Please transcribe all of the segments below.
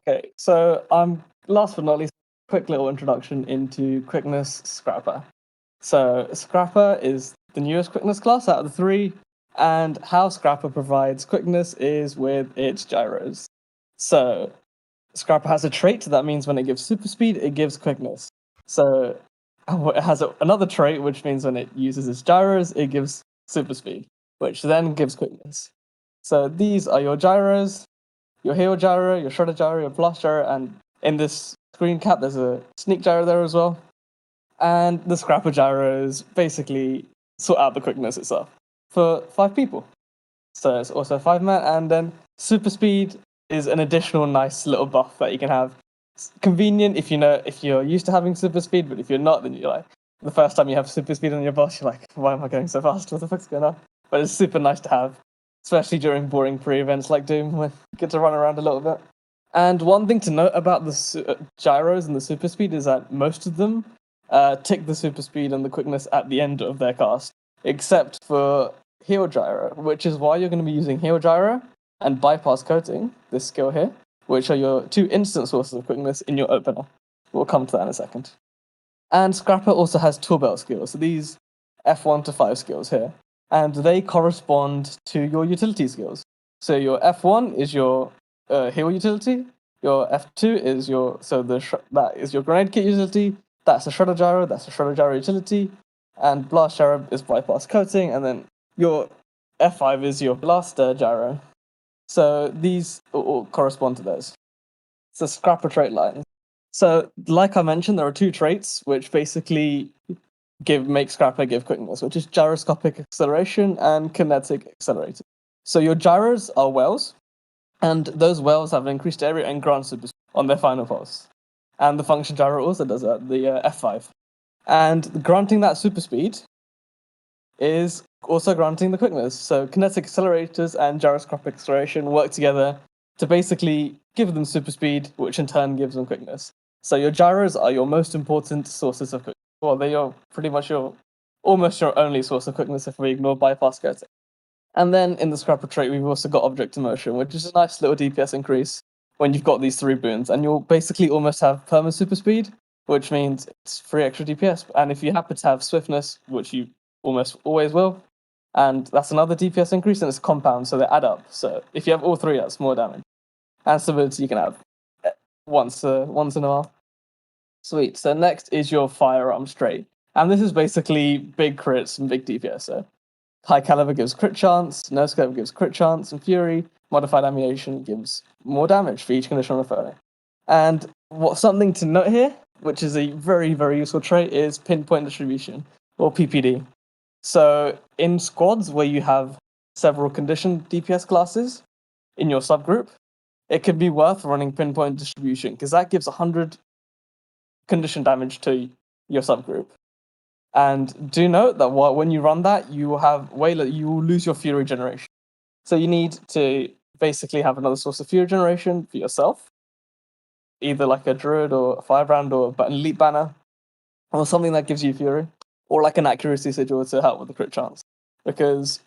Okay, so last but not least, quick little introduction into Quickness Scrapper. So Scrapper is the newest Quickness class out of the three, and how Scrapper provides quickness is with its gyros. So Scrapper has a trait that means when it gives super speed, it gives quickness. So it has another trait which means when it uses its gyros, it gives super speed, which then gives quickness. So these are your gyros. Your heel gyro, your shredder gyro, your blast gyro, and in this screen cap there's a sneak gyro there as well. And the scrapper gyros basically sort out the quickness itself for 5 people. So it's also 5-man, and then super speed is an additional nice little buff that you can have. It's convenient if you're used to having super speed, but if you're not, then you're like, the first time you have super speed on your boss, you're like, why am I going so fast? What the fuck's going on? But it's super nice to have, especially during boring pre-events like Doom, when you get to run around a little bit. And one thing to note about the gyros and the super speed is that most of them tick the super speed and the quickness at the end of their cast, except for heel gyro, which is why you're going to be using heel gyro and bypass coating, this skill here, which are your 2 instant sources of quickness in your opener. We'll come to that in a second. And Scrapper also has tool belt skills, so these F1 to 5 skills here, and they correspond to your utility skills. So your F1 is your heal utility, your F2 is that is your grenade kit utility, that's a shredder gyro, that's a shredder gyro utility, and blast gyro is bypass coating, and then your F5 is your blast gyro. So these all correspond to those. So Scrapper trait lines. So like I mentioned, there are 2 traits which basically make Scrapper give quickness, which is gyroscopic acceleration and kinetic accelerator. So your gyros are wells, and those wells have an increased area and grant super speed on their final pulse. And the function gyro also does that, the F5. And granting that super speed is also granting the quickness. So kinetic accelerators and gyroscopic acceleration work together to basically give them super speed, which in turn gives them quickness. So your gyros are your most important sources of quickness. Well, they are pretty much almost your only source of quickness if we ignore bypass coating. And then in the Scrapper trait, we've also got object motion, which is a nice little DPS increase when you've got these 3 boons, and you'll basically almost have perma super speed, which means it's 3 extra DPS. And if you happen to have swiftness, which you almost always will, and that's another DPS increase, and it's compound, so they add up. So if you have all 3, that's more damage. And stability you can have once in a while. Sweet. So next is your firearms trait, and this is basically big crits and big DPS. So high caliber gives crit chance, no scope gives crit chance, and fury modified ammunition gives more damage for each condition on a foe. And something to note here, which is a very, very useful trait, is pinpoint distribution, or PPD. So in squads where you have several condition DPS classes in your subgroup, it could be worth running pinpoint distribution, because that gives 100 condition damage to your subgroup. And do note that when you run that, you will lose your fury generation. So you need to basically have another source of fury generation for yourself, either like a druid or a firebrand or an elite banner, or something that gives you fury, or like an accuracy sigil to help with the crit chance. Because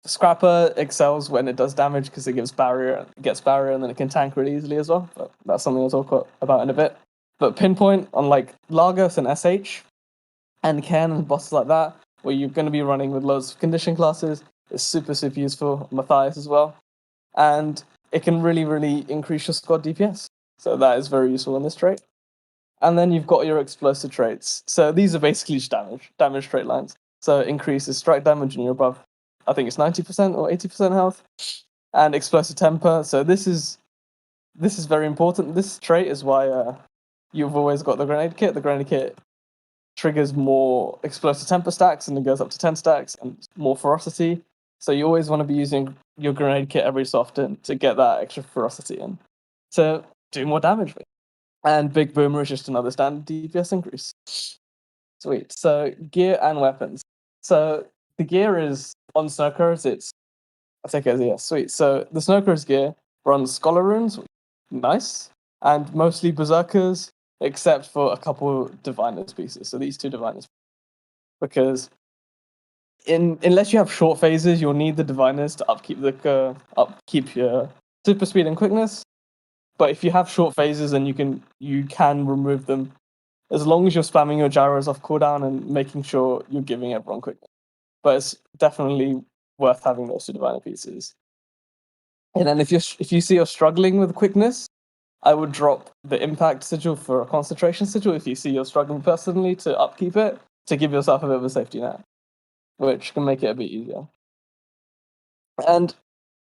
Scrapper excels when it does damage because it gets barrier, and then it can tank really easily as well. But that's something I'll talk about in a bit. But pinpoint on like Lagos and SH, and Ken and bosses like that, where you're going to be running with loads of condition classes, is super, super useful. Matthias as well. And it can really, really increase your squad DPS. So that is very useful in this trait. And then you've got your explosive traits. So these are basically just damage trait lines. So increases strike damage when you're above, I think it's 90% or 80% health. And explosive temper. So this is very important. This trait is why you've always got the grenade kit. The grenade kit triggers more explosive temper stacks, and it goes up to 10 stacks, and more ferocity. So you always want to be using your grenade kit every so often to get that extra ferocity in, to do more damage with. And Big Boomer is just another standard DPS increase. Sweet. So gear and weapons. So the gear is on Snowcrows, I take it as a yes. Sweet. So the Snowcrows gear runs Scholar Runes, nice, and mostly Berserkers, except for a couple Diviners pieces. So these 2 Diviners, because unless you have short phases, you'll need the Diviners to upkeep your super speed and quickness. But if you have short phases, then you can remove them as long as you're spamming your gyros off cooldown and making sure you're giving everyone quickness. But it's definitely worth having those two diviner pieces. And then if you see you're struggling with quickness, I would drop the impact sigil for a concentration sigil if you see you're struggling personally to upkeep it, to give yourself a bit of a safety net, which can make it a bit easier. And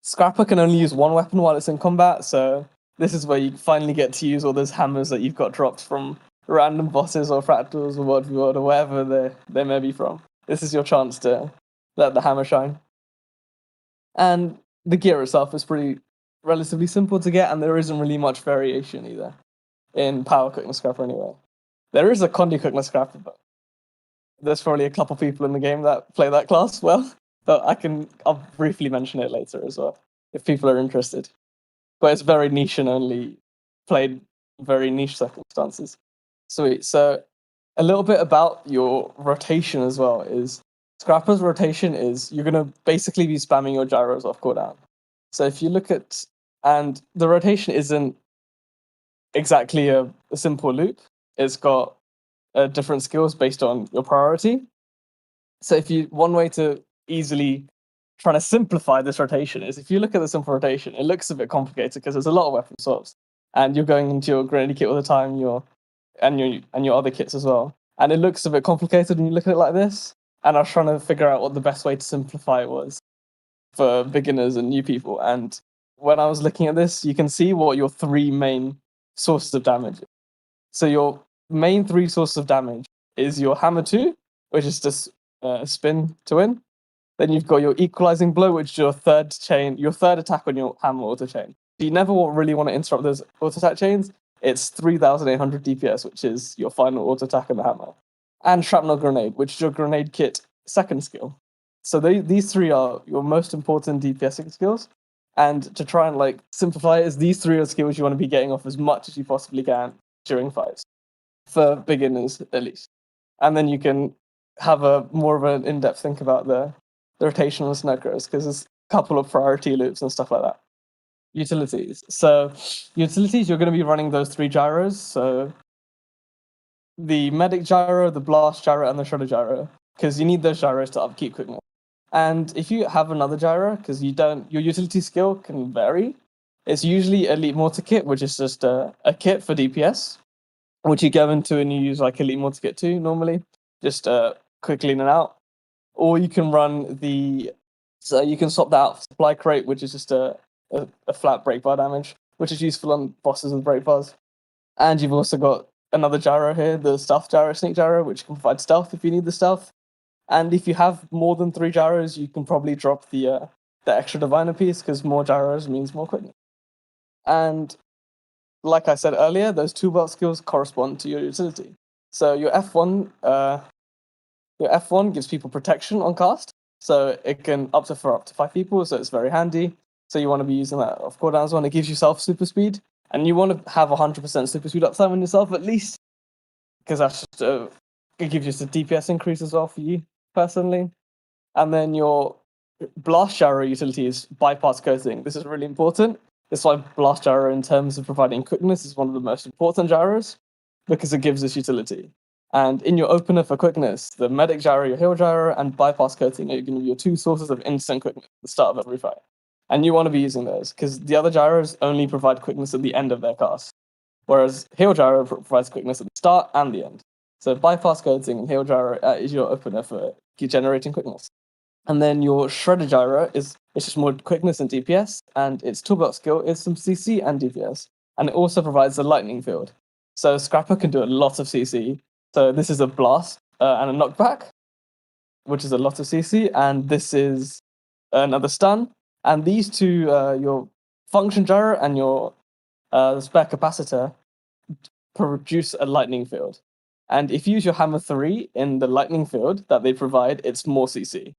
Scrapper can only use one weapon while it's in combat, so this is where you finally get to use all those hammers that you've got dropped from random bosses or fractals or world or wherever they may be from. This is your chance to let the hammer shine. And the gear itself is pretty relatively simple to get, and there isn't really much variation either in power Quickness Scrapper anyway. There is a Condi Quickness Scrapper, but there's probably a couple people in the game that play that class well, but I'll briefly mention it later as well if people are interested. But it's very niche and only played very niche circumstances. Sweet. So a little bit about your rotation as well is Scrapper's rotation is you're going to basically be spamming your gyros off cooldown. So if you look at, and the rotation isn't exactly a simple loop, it's got different skills based on your priority. So one way to easily try to simplify this rotation is if you look at the simple rotation, it looks a bit complicated because there's a lot of weapon swaps, and you're going into your grenade kit all the time, your other kits as well, and it looks a bit complicated when you look at it like this. And I was trying to figure out what the best way to simplify it was for beginners and new people. And when I was looking at this, you can see what your three main sources of damage is. So your main three sources of damage is your hammer 2, which is just spin to win. Then you've got your equalizing blow, which is your third attack on your hammer auto chain. You never really want to interrupt those auto attack chains. It's 3,800 DPS, which is your final auto attack on the hammer. And shrapnel grenade, which is your grenade kit second skill. So these three are your most important DPSing skills. And to try and simplify it, is these three are skills you want to be getting off as much as you possibly can during fights, for beginners at least. And then you can have a more of an in-depth think about the rotational necros, because there's a couple of priority loops and stuff like that. Utilities. So utilities, you're going to be running those three gyros. So the medic gyro, the blast gyro, and the shredder gyro, because you need those gyros to upkeep quickness. And if you have another gyro, because your utility skill can vary. It's usually Elite Mortar Kit, which is just a kit for DPS, which you go into and you use Elite Mortar Kit 2 normally, just quickly in and out. Or you can run so you can swap that out for Supply Crate, which is just a flat break bar damage, which is useful on bosses with break bars. And you've also got another gyro here, the stealth gyro, sneak gyro, which can provide stealth if you need the stealth. And if you have more than 3 gyros, you can probably drop the extra diviner piece, because more gyros means more quickness. And like I said earlier, those 2 belt skills correspond to your utility. So your F1 gives people protection on cast, so it can up to 5 people, so it's very handy. So you want to be using that off cooldown as well. It gives yourself super speed, and you want to have 100% super speed uptime on yourself at least, because that's just it gives you just a DPS increase as well for you personally. And then your blast gyro utility is bypass coating. This is really important. That's why blast gyro, in terms of providing quickness, is one of the most important gyros, because it gives this utility. And in your opener for quickness, the medic gyro, your heal gyro, and bypass coating are going to be your 2 sources of instant quickness at the start of every fight. And you want to be using those, because the other gyros only provide quickness at the end of their cast, whereas heal gyro provides quickness at the start and the end. So bypass coating and heal gyro is your opener for generating quickness. And then your shredder gyro it's just more quickness and DPS, and its toolbox skill is some CC and DPS. And it also provides a lightning field. So Scrapper can do a lot of CC. So this is a blast and a knockback, which is a lot of CC, and this is another stun. And these two, your function gyro and your spare capacitor, produce a lightning field. And if you use your hammer 3 in the lightning field that they provide, it's more CC.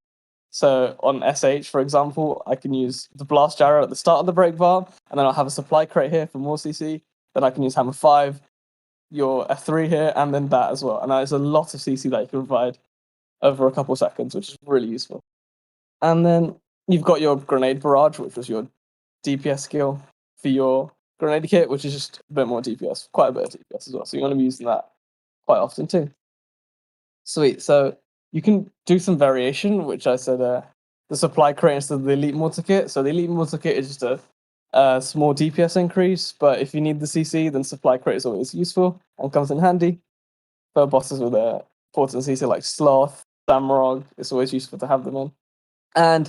So on SH, for example, I can use the blast gyro at the start of the break bar, and then I'll have a supply crate here for more CC. Then I can use hammer 5, your F3 here, and then that as well. And there's a lot of CC that you can provide over a couple seconds, which is really useful. And then you've got your grenade barrage, which was your DPS skill for your grenade kit, which is just a bit more DPS, quite a bit of DPS as well. So you want to be using that quite often too. Sweet. So you can do some variation, which I said the supply crate instead of the elite mortar kit. So the elite mortar kit is just a small DPS increase, but if you need the CC, then supply crate is always useful and comes in handy for bosses with a important CC like Sloth, Samurog. It's always useful to have them in. And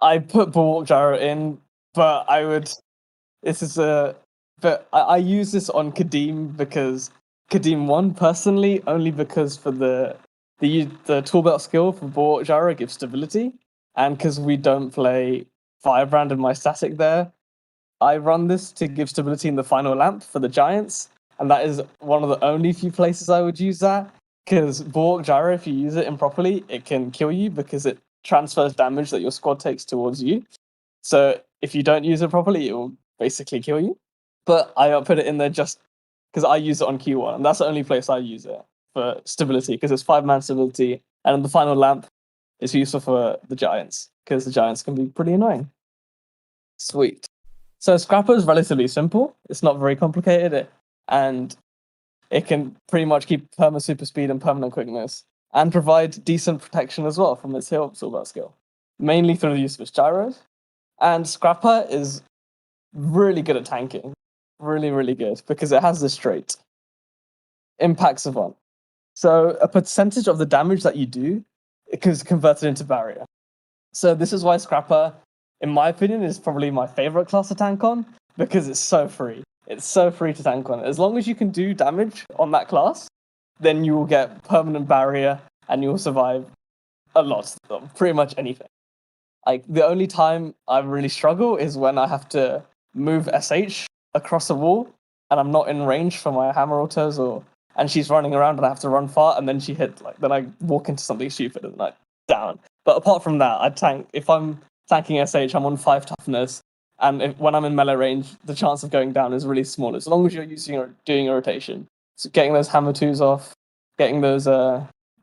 I put Bulwark Gyro in, but I would. This is a. But I use this on Kadim because Kadim 1 personally, only because for the tool belt skill for Bulwark Gyro gives stability, and because we don't play Firebrand and my static there, I run this to give stability in the final lamp for the giants, and that is one of the only few places I would use that. Because Bulwark Gyro, if you use it improperly, it can kill you because it transfers damage that your squad takes towards you. So if you don't use it properly, it will basically kill you. But I put it in there just because I use it on Q1, and that's the only place I use it for stability because it's 5-man stability, and in the final lamp, it's useful for the giants because the giants can be pretty annoying. Sweet. So Scrapper is relatively simple. It's not very complicated, and it can pretty much keep perma super speed and permanent quickness, and provide decent protection as well from its heal absorber skill, mainly through the use of its gyros. And Scrapper is really good at tanking. Really, really good, because it has this trait. Impact Savant. So a percentage of the damage that you do is converted into barrier. So this is why Scrapper, in my opinion, is probably my favorite class to tank on, because it's so free. It's so free to tank on. As long as you can do damage on that class, then you will get permanent barrier and you will survive a lot of them, pretty much anything. Like the only time I really struggle is when I have to move SH across a wall and I'm not in range for my hammer autos and she's running around and I have to run far and then she hit then I walk into something stupid and down. But apart from that, I tank. If I'm tanking SH, I'm on 5 toughness, and when I'm in melee range, the chance of going down is really small as long as you're doing a rotation. So getting those hammer 2s off, getting those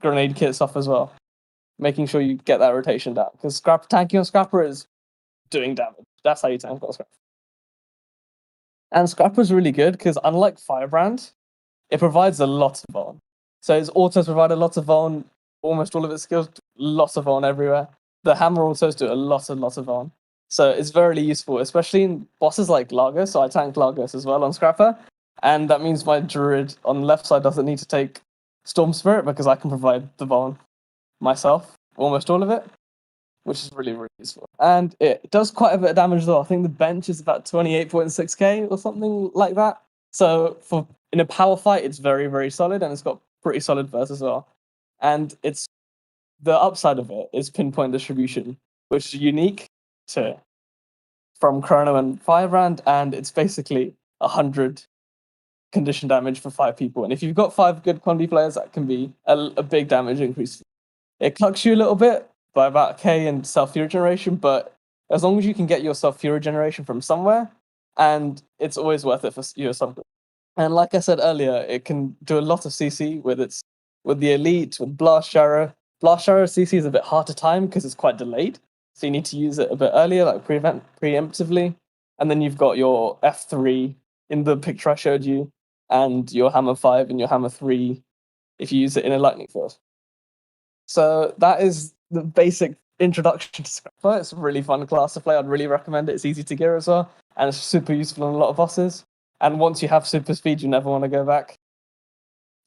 grenade kits off as well, making sure you get that rotation down, because tanking on Scrapper is doing damage. That's how you tank on Scrapper. And Scrapper's really good because unlike Firebrand, it provides a lot of vuln. So its autos provide a lot of vuln, almost all of its skills, lots of vuln everywhere. The hammer autos do a lot of vuln. So it's very useful, especially in bosses like Lagos. So I tank Lagos as well on Scrapper. And that means my Druid on the left side doesn't need to take Storm Spirit because I can provide the vuln myself, almost all of it, which is really, really useful. And it does quite a bit of damage though. I think the bench is about 28.6k or something like that. So in a power fight, it's very, very solid, and it's got pretty solid verse as well. And it's the upside of it is pinpoint distribution, which is unique from Chrono and Firebrand, and it's basically 100 condition damage for 5 people. And if you've got 5 good quantity players, that can be a big damage increase. It clucks you a little bit by about K in self-fury generation, but as long as you can get your self-fury generation from somewhere, and it's always worth it for yourself. And like I said earlier, it can do a lot of CC with the elite, with Blast Gyro. Blast Gyro CC is a bit hard to time because it's quite delayed, so you need to use it a bit earlier, like preemptively. And then you've got your F3 in the picture I showed you, and your Hammer 5 and your Hammer 3 if you use it in a lightning field. So that is the basic introduction to Scrapper. It's a really fun class to play. I'd really recommend it. It's easy to gear as well, and it's super useful on a lot of bosses. And once you have super speed, you never want to go back.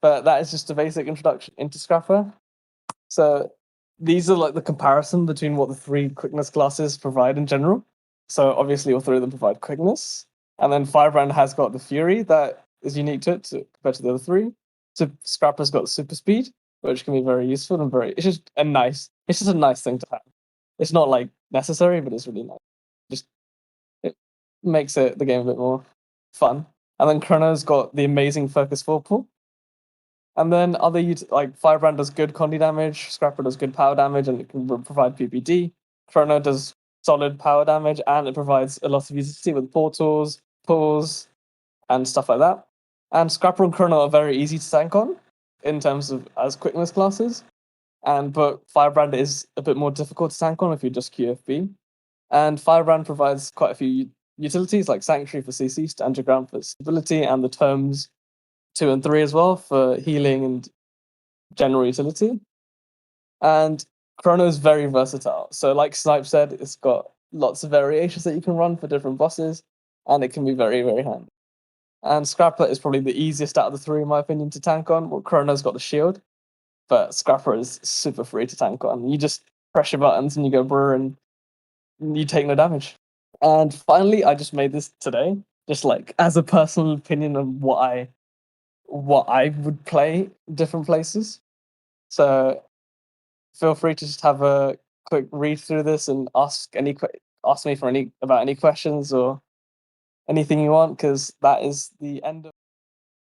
But that is just a basic introduction into Scrapper. So these are the comparison between what the 3 quickness classes provide in general. So obviously all 3 of them provide quickness. And then Firebrand has got the Fury that is unique to it compared to the other 3. So Scrapper's got super speed, which can be very useful and it's just a nice thing to have. It's not necessary, but it's really nice. It makes the game a bit more fun. And then Chrono's got the amazing focus 4 pull. And then Firebrand does good condi damage, Scrapper does good power damage, and it can provide PPD. Chrono does solid power damage, and it provides a lot of utility with portals, pulls, and stuff like that. And Scrapper and Chrono are very easy to tank on in terms of as quickness classes. But Firebrand is a bit more difficult to tank on if you just QFB. And Firebrand provides quite a few utilities like Sanctuary for CC, Stand Your Ground for stability, and the Tomes 2 and 3 as well for healing and general utility. And Chrono is very versatile. So, like Snipe said, it's got lots of variations that you can run for different bosses, and it can be very, very handy. And Scrapper is probably the easiest out of the three, in my opinion, to tank on. Well, Chrono's got the shield, but Scrapper is super free to tank on. You just press your buttons and you go brr, and you take no damage. And finally, I just made this today, just like as a personal opinion of what I would play different places. So feel free to just have a quick read through this and ask me for any questions or anything you want, because that is the end of